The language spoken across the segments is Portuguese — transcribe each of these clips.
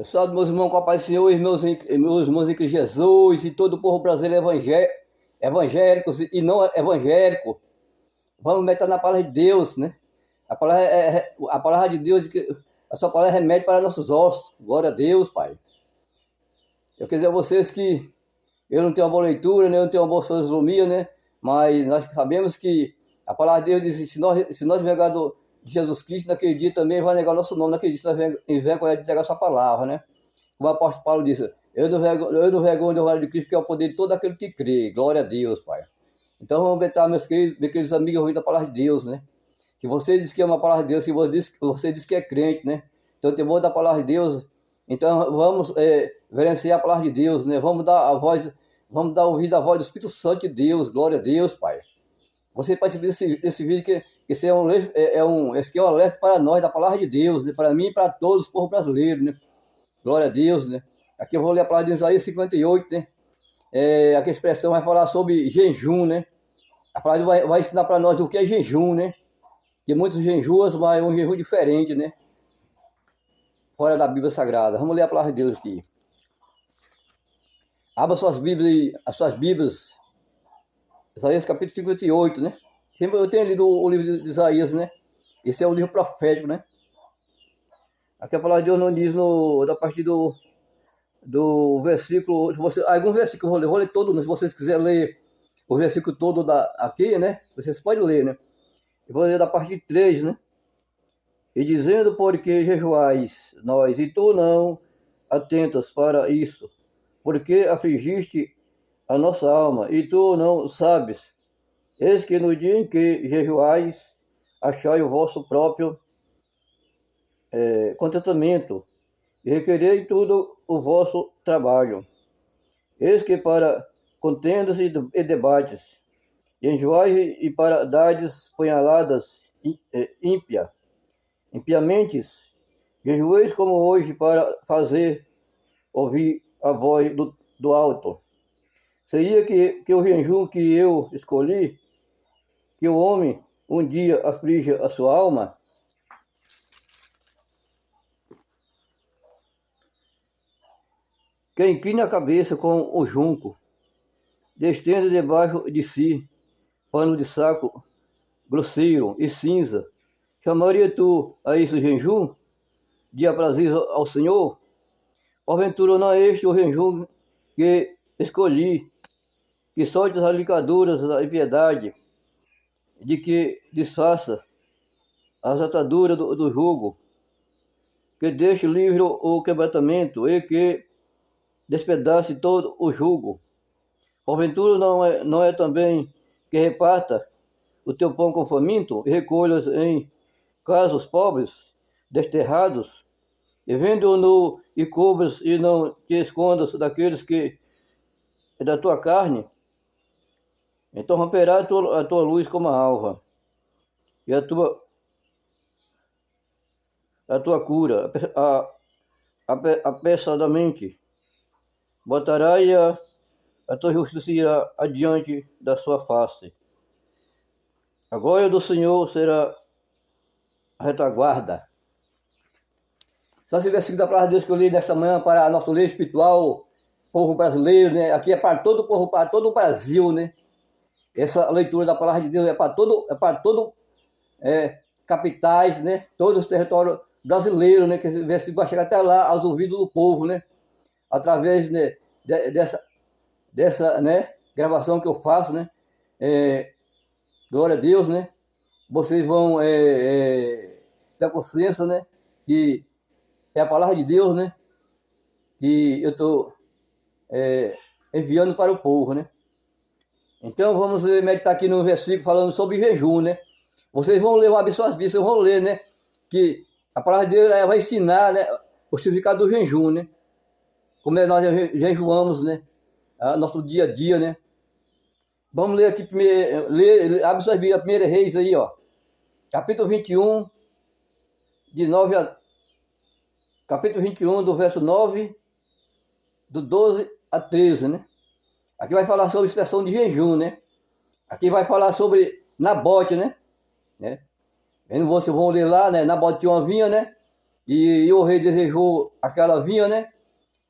Salve meus irmãos com a paz do Senhor e meus irmãos em Cristo Jesus e todo o povo brasileiro evangélico e não evangélico. Vamos meditar na palavra de Deus, né? A palavra, a palavra de Deus, a sua palavra é remédio para nossos ossos. Glória a Deus, Pai. Eu quero dizer a vocês que eu não tenho uma boa leitura, né? Eu não tenho uma boa filosofia, né? Mas nós sabemos que a palavra de Deus diz: se nós negar de Jesus Cristo, naquele dia também vai negar nosso nome, naquele dia nós vamos negar sua palavra, né? Como o apóstolo Paulo disse: eu não vergonho do evangelho de Cristo, que é o poder de todo aquele que crê. Glória a Deus, Pai. Então vamos ver, meus queridos amigos, ouvindo a palavra de Deus, né? Se você diz que ama a palavra de Deus, se você diz que é crente, né? Então tem temor da palavra de Deus. Então vamos verenciar a palavra de Deus, né? Vamos dar ouvido à voz do Espírito Santo de Deus. Glória a Deus, Pai. Você participa desse vídeo que esse é esse aqui é um alerta para nós da palavra de Deus, né? Para mim e para todos os povos brasileiros, né? Glória a Deus, né? Aqui eu vou ler a palavra de Isaías 58, né? Aqui a expressão vai falar sobre jejum, né? A palavra vai ensinar para nós o que é jejum, né? Que muitos jejuam, mas é um jejum diferente, né? Fora da Bíblia Sagrada. Vamos ler a palavra de Deus aqui. Abra as suas Bíblias. Isaías capítulo 58, né? Sempre eu tenho lido o livro de Isaías, né? Esse é um livro profético, né? Aqui a palavra de Deus não diz da partir do versículo, algum versículo eu vou ler todo, né? Se vocês quiserem ler o versículo todo aqui, né? Vocês podem ler, né? Eu vou ler da parte de 3, né? E dizendo, porque jejuais nós, e tu não atentas para isso, porque afligiste a nossa alma, e tu não sabes. Eis que no dia em que jejuais, achai o vosso próprio contentamento, e requerei todo o vosso trabalho. Eis que para contendas e debates, e enjoais e para dardes punhaladas impiamente, jejueis como hoje para fazer ouvir a voz do alto. Seria que o jejum que eu escolhi, que o homem um dia aflige a sua alma? Que inclina a cabeça com o junco, destenda debaixo de si pano de saco grosseiro e cinza. Chamaria tu a isso jejum, de aprazir ao Senhor? Porventura não é este o jejum que escolhi, que solte as ligaduras da impiedade, de que desfaça as ataduras do jugo, que deixe livre o quebrantamento e que despedace todo o jugo. Porventura não é também que reparta o teu pão com faminto e recolhas em casa os pobres, desterrados, e vendo-o nu e cubras e não te escondas daqueles que é da tua carne? Então romperá a tua luz como a alva, e a tua cura apressadamente botará a tua justiça irá adiante da sua face. A glória do Senhor será a retaguarda. Só esse versículo da palavra de Deus que eu li nesta manhã para nosso ler espiritual, povo brasileiro, né? Aqui é para todo o povo, para todo o Brasil, né? Essa leitura da palavra de Deus é para todo capitais, né? Todos os territórios brasileiros, né? Que esse versículo vai chegar até lá aos ouvidos do povo, né? Através, né, dessa né, gravação que eu faço, né? Glória a Deus, né? Vocês vão ter consciência, né? Que é a palavra de Deus, né? Que eu estou enviando para o povo, né? Então vamos meditar aqui no versículo falando sobre jejum, né? Vocês vão ler, abrir suas Bíblias, vão ler, né? Que a palavra de Deus vai ensinar, né? O significado do jejum, né? Como nós jejuamos, né? Nosso dia a dia, né? Vamos ler aqui primeiro, abre suas Bíblias, a primeira Reis aí, ó. Capítulo 21, capítulo 21, do verso 9, do 12 a 13, né? Aqui vai falar sobre a expressão de jejum, né? Aqui vai falar sobre Nabote, né? Vocês vão ler lá, né? Nabote tinha uma vinha, né? E o rei desejou aquela vinha, né?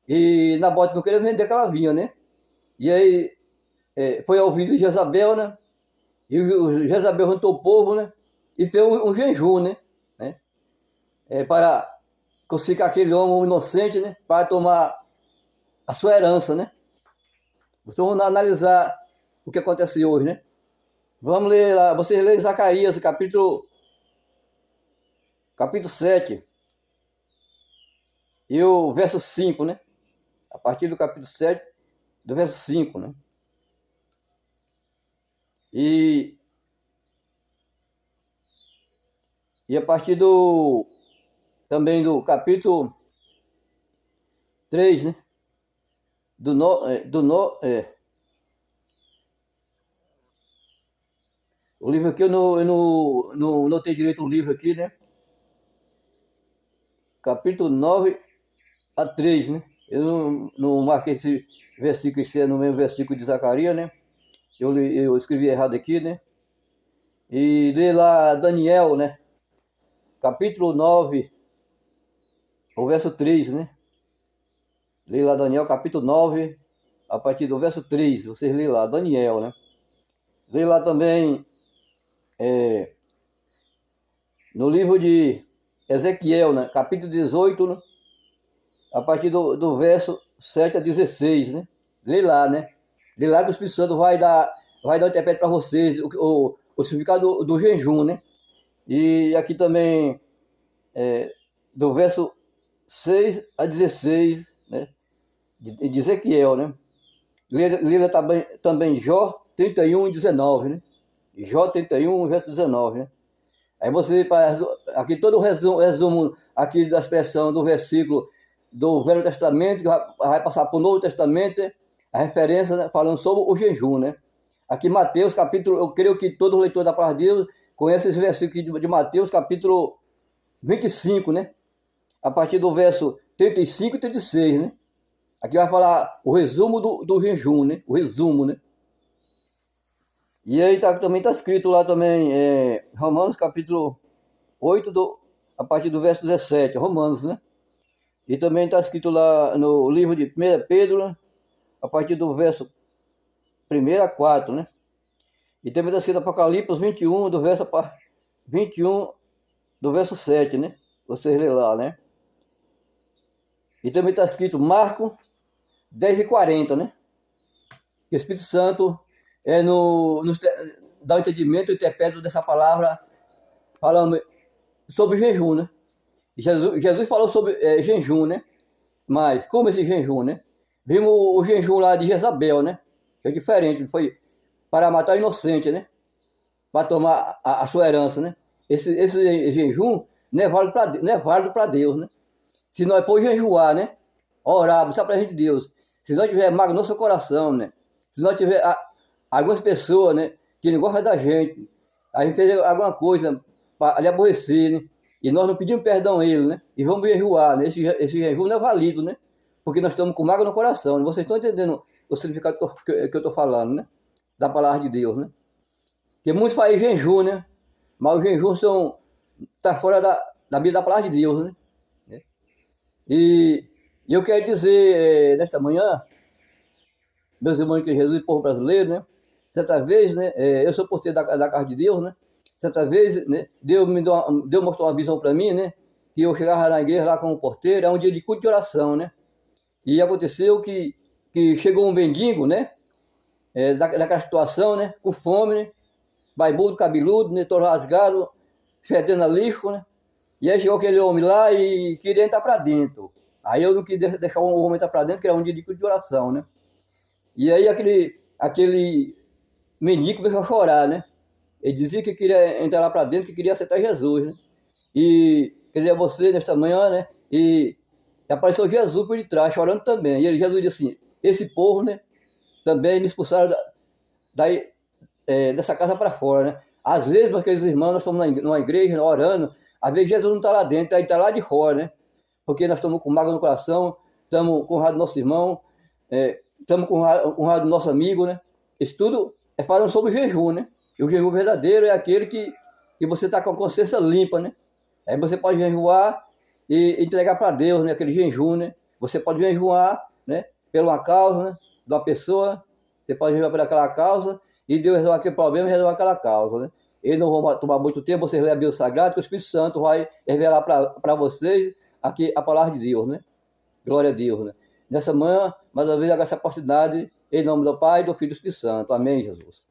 E Nabote não queria vender aquela vinha, né? E aí foi ao ouvido de Jezabel, né? E o Jezabel juntou o povo, né? E fez um jejum, né? Para crucificar aquele homem inocente, né? Para tomar a sua herança, né? Então vamos analisar o que acontece hoje, né? Vamos ler lá, vocês lerem Zacarias, capítulo 7, e o verso 5, né? A partir do capítulo 7, do verso 5, né? E a partir também do capítulo 3, né? O livro aqui eu não notei direito o livro aqui, né? Capítulo 9 a 3, né? Eu não marquei esse versículo, esse é no mesmo versículo de Zacarias, né? Eu escrevi errado aqui, né? E lê lá Daniel, né? Capítulo 9, o verso 3, né? Lê lá Daniel, capítulo 9, a partir do verso 3. Vocês lê lá, Daniel, né? Lê lá também no livro de Ezequiel, né? Capítulo 18, né? A partir do verso 7 a 16, né? Lê lá, né? Lê lá que o Espírito Santo vai dar o interprete para vocês, o significado do jejum, né? E aqui também, do verso 6 a 16, né? De Ezequiel, né? Lê também Jó 31 e 19, né? Jó 31, verso 19, né? Aí você, aqui todo o resumo aqui da expressão do versículo do Velho Testamento, que vai passar para o Novo Testamento, a referência, né, falando sobre o jejum, né? Aqui Mateus, capítulo, eu creio que todo leitor da palavra de Deus conhece esse versículo de Mateus, capítulo 25, né? A partir do verso 35 e 36, né? Aqui vai falar o resumo do jejum, né? O resumo, né? E aí também está escrito lá também, Romanos capítulo 8, a partir do verso 17, Romanos, né? E também está escrito lá no livro de 1 Pedro, né? A partir do verso 1 a 4, né? E também está escrito Apocalipse 21, do verso 21, do verso 7, né? Vocês lê lá, né? E também está escrito Marcos 10 e 40, né? Que o Espírito Santo dá o entendimento e interpreta dessa palavra falando sobre jejum, né? Jesus falou sobre jejum, né? Mas como esse jejum, né? Vimos o jejum lá de Jezabel, né? Que é diferente, foi para matar o inocente, né? Para tomar a sua herança, né? Esse jejum não é válido para Deus, né? Se nós for jejuar, né? Orar, buscar para a gente Deus. Se nós tiver mágoa no nosso coração, né? Se nós tiver algumas pessoas, né? Que não gostam da gente, a gente fez alguma coisa para lhe aborrecer, né? E nós não pedimos perdão a ele, né? E vamos jejuar, né? Esse jejum não é válido, né? Porque nós estamos com mágoa no coração, né? Vocês estão entendendo o significado que eu estou falando, né? Da palavra de Deus, né? Porque muitos fazem jejum, né? Mas o jejum está fora da vida da palavra de Deus, né? E eu quero dizer, nesta manhã, meus irmãos que Jesus e povo brasileiro, né? Certa vez, né? Eu sou porteiro da casa de Deus, né? Certa vez, né? Deus mostrou uma visão para mim, né? Que eu chegava na igreja lá como porteiro, é um dia de culto de oração, né? E aconteceu que chegou um mendigo, né? Daquela situação, né? Com fome, né? Barbudo, cabeludo, né? Todo rasgado, fedendo a lixo, né? E aí chegou aquele homem lá e queria entrar para dentro. Aí eu não queria deixar o homem entrar para dentro, que era um dia de culto de oração, né? E aí aquele mendigo começou a chorar, né? Ele dizia que queria entrar lá para dentro, que queria aceitar Jesus, né? E, quer dizer, você nesta manhã, né? E apareceu Jesus por detrás, chorando também. E Jesus disse assim, esse povo, né? Também me expulsaram dessa casa para fora, né? Às vezes, meus queridos irmãos, nós estamos numa igreja, orando, às vezes Jesus não está lá dentro, ele está lá de fora, né? Porque nós estamos com mágoa no coração, estamos com raiva do nosso irmão, estamos com raiva do nosso amigo, né? Isso tudo é falando sobre o jejum, né? E o jejum verdadeiro é aquele que você está com a consciência limpa, né? Aí você pode jejuar e entregar para Deus, né? Aquele jejum, né? Você pode jejuar, né? Por uma causa, né? De uma pessoa, você pode jejuar por aquela causa e Deus resolve aquele problema e resolve aquela causa, né? Eles não vão tomar muito tempo, vocês lerem a Bíblia Sagrada, que o Espírito Santo vai revelar para vocês aqui a palavra de Deus, né? Glória a Deus, né? Nessa manhã, mais uma vez, essa oportunidade, em nome do Pai, do Filho e do Espírito Santo. Amém, Jesus.